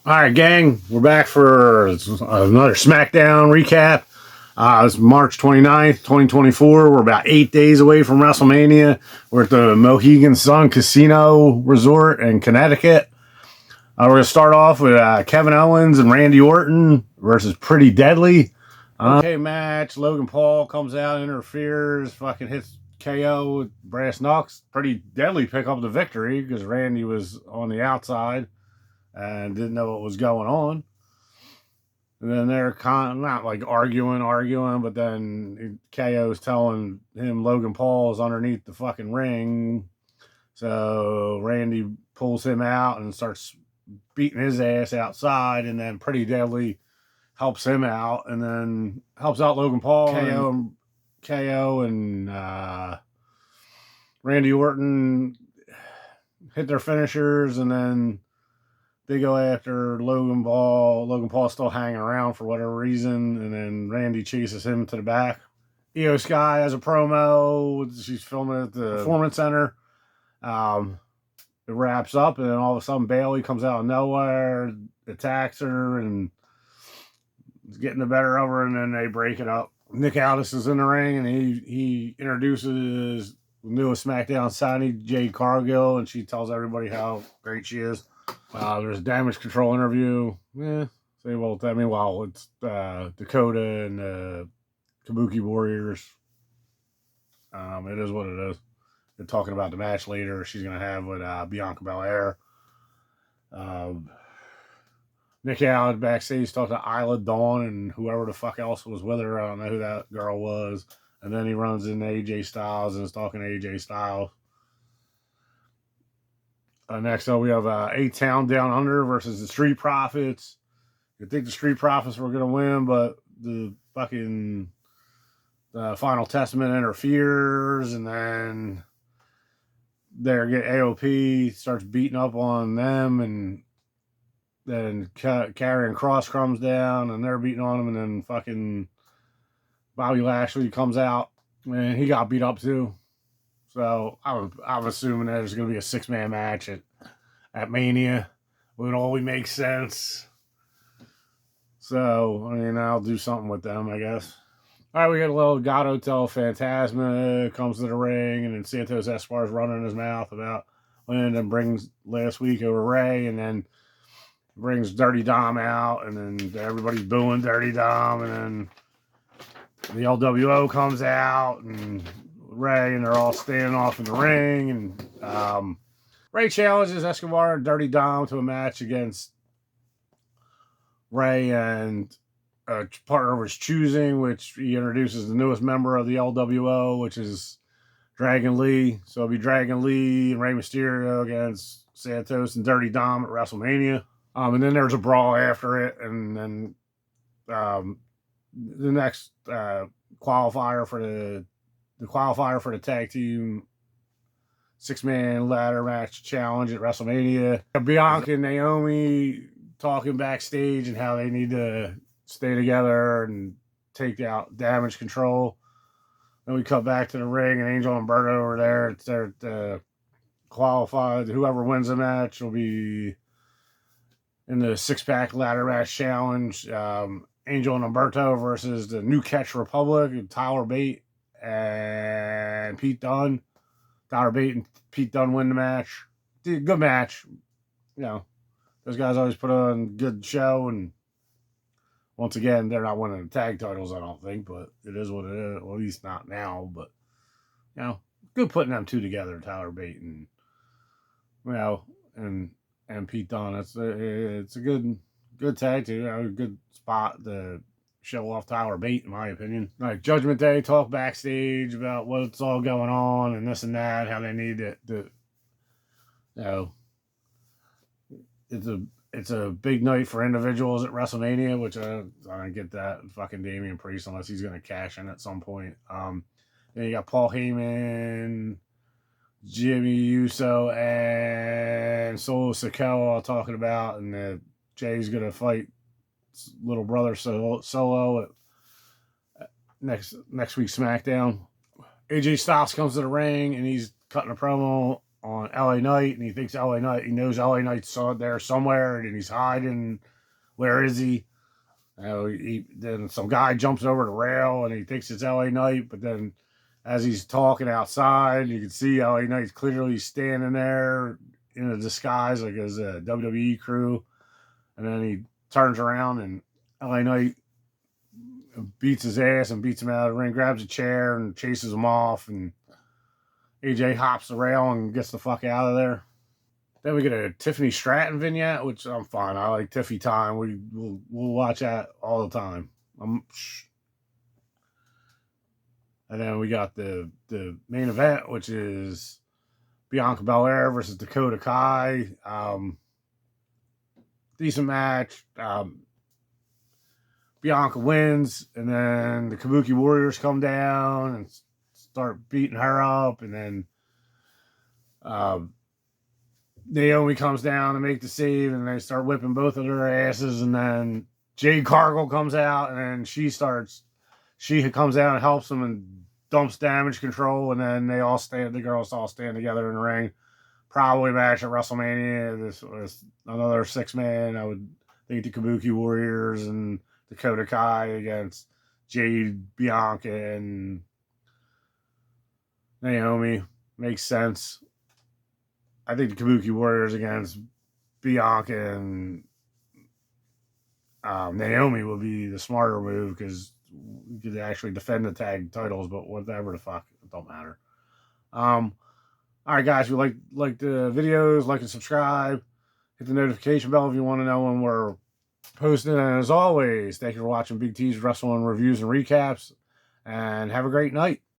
All right, gang, we're back for another SmackDown recap. It's March 29th, 2024. We're about 8 days away from WrestleMania. We're at the Mohegan Sun Casino Resort in Connecticut. We're going to start off with Kevin Owens and Randy Orton versus Pretty Deadly. Okay, match. Logan Paul comes out, interferes, fucking hits KO with brass knucks. Pretty Deadly pick up the victory because Randy was on the outside and didn't know what was going on. And then they're not like arguing, but then KO's telling him Logan Paul is underneath the fucking ring. So Randy pulls him out and starts beating his ass outside, and then Pretty Deadly helps him out, and then helps out Logan Paul. KO and Randy Orton hit their finishers, and then they go after Logan Paul. Logan Paul's still hanging around for whatever reason, and then Randy chases him to the back. Io Sky has a promo. She's filming at the Performance Center. It wraps up, and then all of a sudden Bayley comes out of nowhere, attacks her, and is getting the better of her, and then they break it up. Nick Aldis is in the ring, and he introduces the newest SmackDown signee, Jade Cargill, and she tells everybody how great she is. There's a Damage Control interview. Meanwhile, it's Dakota and the Kabuki Warriors. It is what it is. They're talking about the match later she's going to have with Bianca Belair. Nick Aldis backstage talked to Isla Dawn and whoever the fuck else was with her. I don't know who that girl was. And then he runs into AJ Styles and is talking to AJ Styles. Next up, we have A-Town Down Under versus the Street Profits. You'd think the Street Profits were going to win, but the fucking Final Testament interferes, and then AOP starts beating up on them, and then Karrion Kross comes down, and they're beating on him, and then fucking Bobby Lashley comes out, and he got beat up too. So I'm assuming there's going to be a 6-man match at Mania. It would only make sense. So, I mean, I'll do something with them, I guess. All right, we got a little God Hotel Phantasma comes to the ring, and then Santos Espar's running his mouth about when, and brings last week over Ray, and then brings Dirty Dom out, and then everybody's booing Dirty Dom, and then the LWO comes out, and Ray, and they're all standing off in the ring, and Ray challenges Escobar and Dirty Dom to a match against Ray and a partner of his choosing, which he introduces the newest member of the LWO, which is Dragon Lee. So it'll be Dragon Lee and Rey Mysterio against Santos and Dirty Dom at WrestleMania. And then there's a brawl after it, and then the next qualifier for the tag team 6-man ladder match challenge at WrestleMania. Bianca and Naomi talking backstage and how they need to stay together and take out Damage Control. Then we cut back to the ring, and Angel and Berto over there. It's their qualified. Whoever wins the match will be in the 6-pack ladder match challenge. Angel and Umberto versus the New Catch Republic, Tyler Bate and Pete Dunne. Tyler Bate and Pete Dunne win the match. Good match. You know, those guys always put on a good show, and once again, they're not winning the tag titles, I don't think, but it is what it is. Well, at least not now, but, you know, good putting them two together, Tyler Bate and, you know, and Pete Dunne. It's a good tag team, a good spot to show off Tyler Bate, in my opinion. Like Judgment Day talk backstage about what's all going on and this and that, how they need to you know, it's a big night for individuals at WrestleMania, which I don't get that. Fucking Damian Priest, unless he's going to cash in at some point. Then you got Paul Heyman, Jimmy Uso, and Solo Sikoa talking about, and Jay's going to fight little brother Solo at next week's SmackDown. AJ Styles comes to the ring, and he's cutting a promo on LA Knight, and he thinks LA Knight, he knows LA Knight's there somewhere, and he's hiding. Where is he? Then some guy jumps over the rail, and he thinks it's LA Knight, but then as he's talking outside, you can see LA Knight's clearly standing there in a disguise like his WWE crew, and then he turns around and LA Knight beats his ass and beats him out of the ring, grabs a chair and chases him off, and AJ hops the rail and gets the fuck out of there. Then we get a Tiffany Stratton vignette, which I'm fine. I like Tiffy time. We'll watch that all the time. And then we got the main event, which is Bianca Belair versus Dakota Kai. Decent match. Bianca wins, and then the Kabuki Warriors come down and start beating her up, and then Naomi comes down to make the save, and they start whipping both of their asses, and then Jade Cargill comes out, and then she comes out and helps them and dumps Damage Control, and then the girls all stand together in the ring. Probably match at WrestleMania. This was another 6-man. I would think the Kabuki Warriors and Dakota Kai against Jade, Bianca, and Naomi. Makes sense. I think the Kabuki Warriors against Bianca and Naomi will be the smarter move because you could actually defend the tag titles, but whatever the fuck, it don't matter. All right, guys, if you like the videos, like and subscribe. Hit the notification bell if you want to know when we're posting. And as always, thank you for watching Big T's Wrestling Reviews and Recaps, and have a great night.